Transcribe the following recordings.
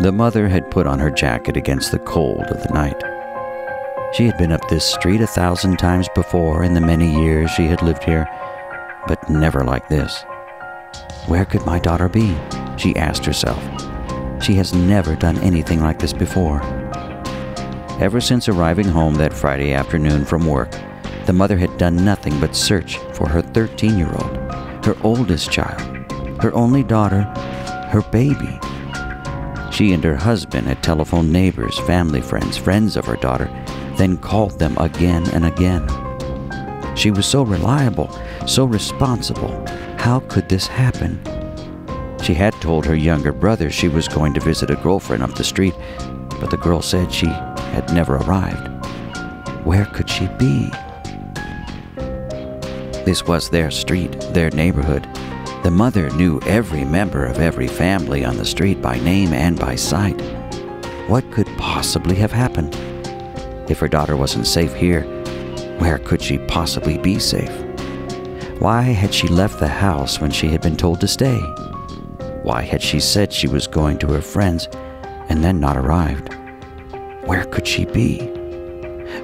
The mother had put on her jacket against the cold of the night. She had been up this street 1,000 times before in the many years she had lived here, but never like this. Where could my daughter be? She asked herself. She has never done anything like this before. Ever since arriving home that Friday afternoon from work, the mother had done nothing but search for her 13-year-old, her oldest child, her only daughter, her baby. She and her husband had telephoned neighbors, family friends of her daughter, then called them again and again. She was so reliable, so responsible. How could this happen? She had told her younger brother she was going to visit a girlfriend up the street, but the girl said she had never arrived. Where could she be? This was their street, their neighborhood. The mother knew every member of every family on the street by name and by sight. What could possibly have happened? If her daughter wasn't safe here, where could she possibly be safe? Why had she left the house when she had been told to stay? Why had she said she was going to her friends and then not arrived? Where could she be?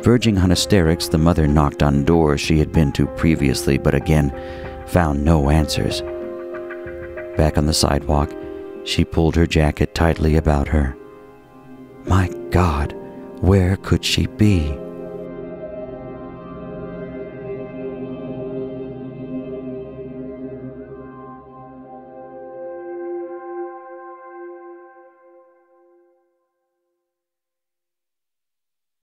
Verging on hysterics, the mother knocked on doors she had been to previously, but again found no answers. Back on the sidewalk, she pulled her jacket tightly about her. My God, where could she be?